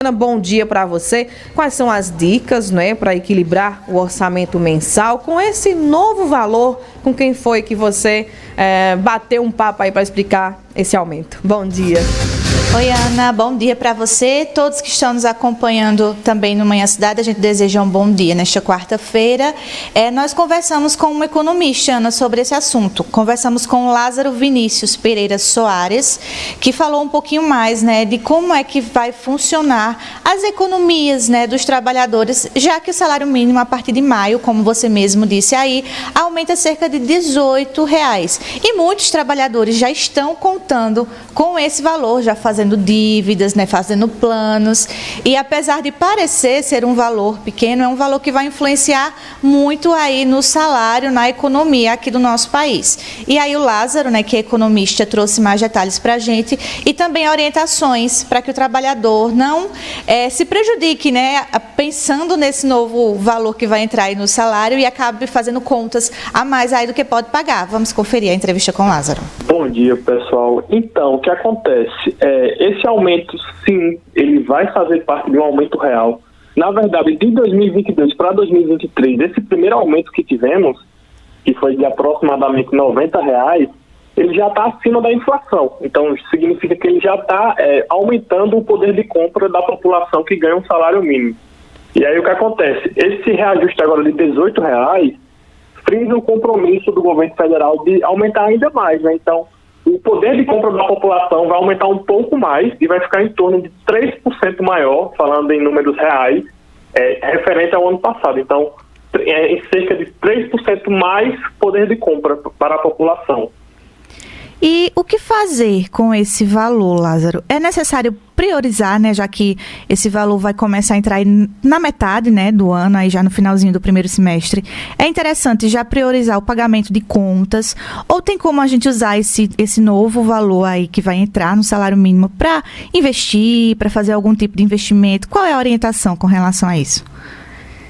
Bom dia para você. Quais são as dicas, né, para equilibrar o orçamento mensal com esse novo valor? Com quem foi que você bateu um papo aí para explicar esse aumento? Bom dia. Oi, Ana, bom dia para você. Todos que estão nos acompanhando também no Manhã Cidade, a gente deseja um bom dia nesta quarta-feira. Nós conversamos com uma economista, Ana, sobre esse assunto. Conversamos com Lázaro Vinícius Pereira Soares, que falou um pouquinho mais, né, de como é que vai funcionar as economias, né, dos trabalhadores, já que o salário mínimo a partir de maio, como você mesmo disse aí, aumenta cerca de R$18. E muitos trabalhadores já estão contando com esse valor, já fazendo dívidas, né, fazendo planos, e apesar de parecer ser um valor pequeno, é um valor que vai influenciar muito aí no salário, na economia aqui do nosso país. E aí o Lázaro, né, que é economista, trouxe mais detalhes para a gente e também orientações para que o trabalhador não se prejudique, né, pensando nesse novo valor que vai entrar aí no salário e acabe fazendo contas a mais aí do que pode pagar. Vamos conferir a entrevista com o Lázaro. Bom dia, pessoal. Então, o que acontece? Esse aumento, sim, ele vai fazer parte de um aumento real. Na verdade, de 2022 para 2023, esse primeiro aumento que tivemos, que foi de aproximadamente R$90, ele já está acima da inflação. Então, significa que ele já está aumentando o poder de compra da população que ganha um salário mínimo. E aí o que acontece? Esse reajuste agora de R$18 frisa o compromisso do governo federal de aumentar ainda mais, né? Então, o poder de compra da população vai aumentar um pouco mais e vai ficar em torno de 3% maior, falando em números reais, referente ao ano passado. Então, em cerca de 3% mais poder de compra para a população. E o que fazer com esse valor, Lázaro? É necessário priorizar, né, já que esse valor vai começar a entrar aí na metade, né, do ano, aí já no finalzinho do primeiro semestre. É interessante já priorizar o pagamento de contas, ou tem como a gente usar esse novo valor aí que vai entrar no salário mínimo para investir, para fazer algum tipo de investimento? Qual é a orientação com relação a isso?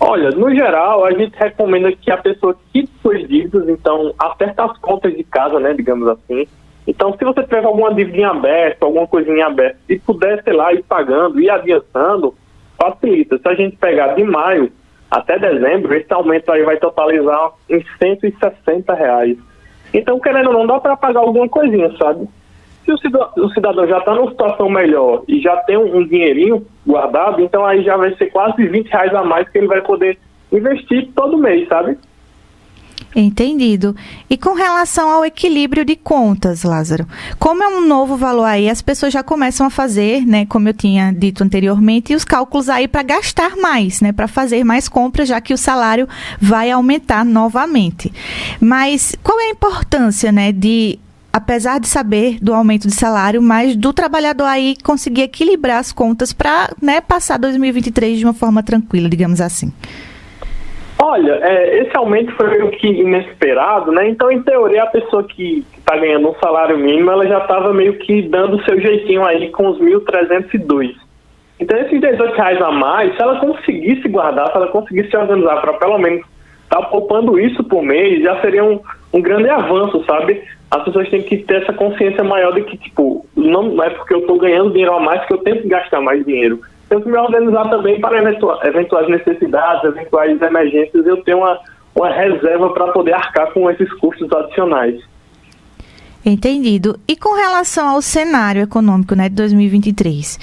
Olha, no geral, a gente recomenda que a pessoa quite suas dívidas, então acerta as contas de casa, né, digamos assim. Então, se você tiver alguma dívida em aberto, alguma coisinha em aberto, e puder, sei lá, ir pagando, ir adiantando, facilita. Se a gente pegar de maio até dezembro, esse aumento aí vai totalizar em R$160. Então, querendo ou não, dá para pagar alguma coisinha, sabe? Se o cidadão já está numa situação melhor e já tem um dinheirinho guardado, então aí já vai ser quase R$20 a mais que ele vai poder investir todo mês, sabe? Entendido. E com relação ao equilíbrio de contas, Lázaro, como é um novo valor aí, as pessoas já começam a fazer, né, como eu tinha dito anteriormente, os cálculos aí para gastar mais, né, para fazer mais compras, já que o salário vai aumentar novamente. Mas qual é a importância, né, apesar de saber do aumento de salário, mas do trabalhador aí conseguir equilibrar as contas para, né, passar 2023 de uma forma tranquila, digamos assim? Olha, esse aumento foi meio que inesperado, né? Então, em teoria, a pessoa que está ganhando um salário mínimo, ela já estava meio que dando o seu jeitinho aí com os 1.302. Então, esses R$18 a mais, se ela conseguisse guardar, se ela conseguisse se organizar para pelo menos estar poupando isso por mês, já seria um grande avanço, sabe? As pessoas têm que ter essa consciência maior de que, tipo, não é porque eu estou ganhando dinheiro a mais que eu tenho que gastar mais dinheiro. Tenho que me organizar também para eventuais necessidades, eventuais emergências, eu tenho uma reserva para poder arcar com esses custos adicionais. Entendido. E com relação ao cenário econômico, né, de 2023,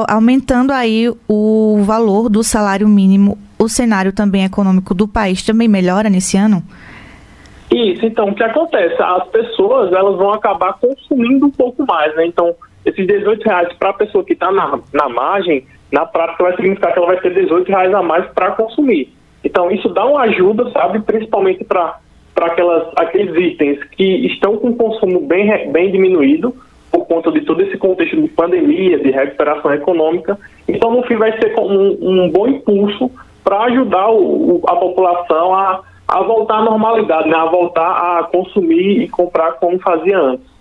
aumentando aí o valor do salário mínimo, o cenário também econômico do país também melhora nesse ano? Isso, então, o que acontece? As pessoas, elas vão acabar consumindo um pouco mais, né? Então, esses R$18 para a pessoa que está na margem, na prática vai significar que ela vai ter R$18 a mais para consumir. Então, isso dá uma ajuda, sabe? Principalmente para aqueles itens que estão com consumo bem diminuído, por conta de todo esse contexto de pandemia, de recuperação econômica. Então, no fim, vai ser um bom impulso para ajudar a população a voltar à normalidade, né? A voltar a consumir e comprar como fazia antes.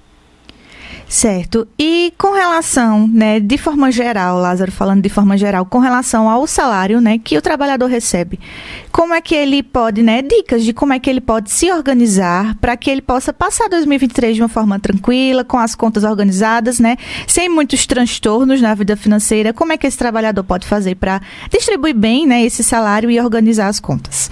Certo. E com relação, né, de forma geral, Lázaro, falando de forma geral, com relação ao salário, né, que o trabalhador recebe, como é que ele pode, né, dicas de como é que ele pode se organizar para que ele possa passar 2023 de uma forma tranquila, com as contas organizadas, né, sem muitos transtornos na vida financeira, como é que esse trabalhador pode fazer para distribuir bem, né, esse salário e organizar as contas?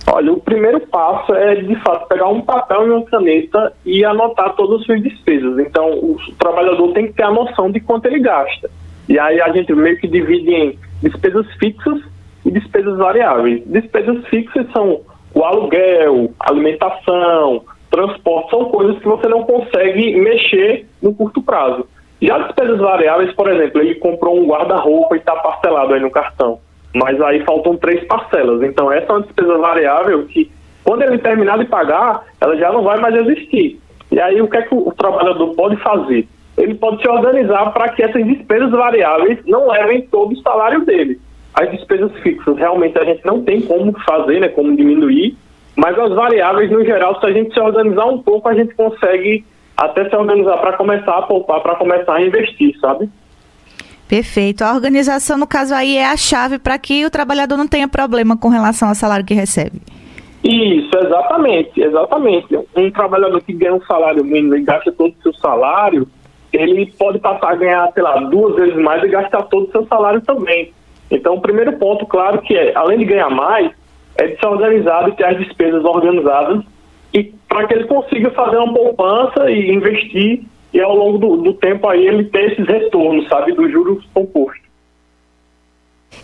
Olha, o primeiro passo é, de fato, pegar um papel e uma caneta e anotar todas as suas despesas. Então, o trabalhador tem que ter a noção de quanto ele gasta. E aí a gente meio que divide em despesas fixas e despesas variáveis. Despesas fixas são o aluguel, alimentação, transporte, são coisas que você não consegue mexer no curto prazo. Já despesas variáveis, por exemplo, ele comprou um guarda-roupa e está parcelado aí no cartão. Mas aí faltam 3 parcelas. Então essa é uma despesa variável que, quando ele terminar de pagar, ela já não vai mais existir. E aí o que é que o trabalhador pode fazer? Ele pode se organizar para que essas despesas variáveis não levem todo o salário dele. As despesas fixas realmente a gente não tem como fazer, né, como diminuir, mas as variáveis, no geral, se a gente se organizar um pouco, a gente consegue até se organizar para começar a poupar, para começar a investir, sabe? Perfeito. A organização, no caso aí, é a chave para que o trabalhador não tenha problema com relação ao salário que recebe. Isso, exatamente. Um trabalhador que ganha um salário mínimo e gasta todo o seu salário, ele pode passar a ganhar, 2 vezes mais e gastar todo o seu salário também. Então, o primeiro ponto, claro, que é, além de ganhar mais, é de ser organizado e ter as despesas organizadas, e para que ele consiga fazer uma poupança e investir, e ao longo do tempo aí ele ter esses retornos, sabe, dos juros compostos.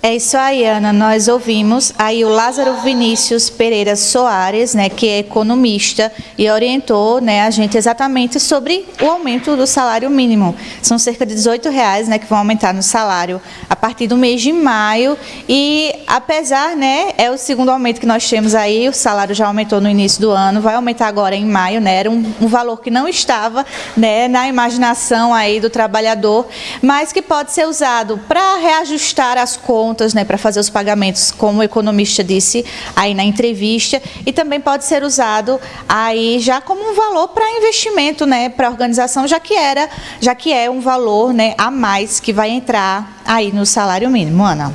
É isso aí, Ana. Nós ouvimos aí o Lázaro Vinícius Pereira Soares, né, que é economista e orientou, né, a gente exatamente sobre o aumento do salário mínimo. São cerca de R$18, né, que vão aumentar no salário a partir do mês de maio. E apesar, né, é o segundo aumento que nós temos aí, o salário já aumentou no início do ano, vai aumentar agora em maio, né, era um valor que não estava, né, na imaginação aí do trabalhador, mas que pode ser usado para reajustar as contas, né, para fazer os pagamentos, como o economista disse aí na entrevista, e também pode ser usado aí já como um valor para investimento, né, para a organização, já que é um valor, né, a mais que vai entrar aí no salário mínimo. Ana.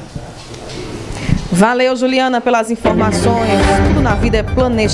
Valeu, Juliana, pelas informações. Tudo na vida é planejamento.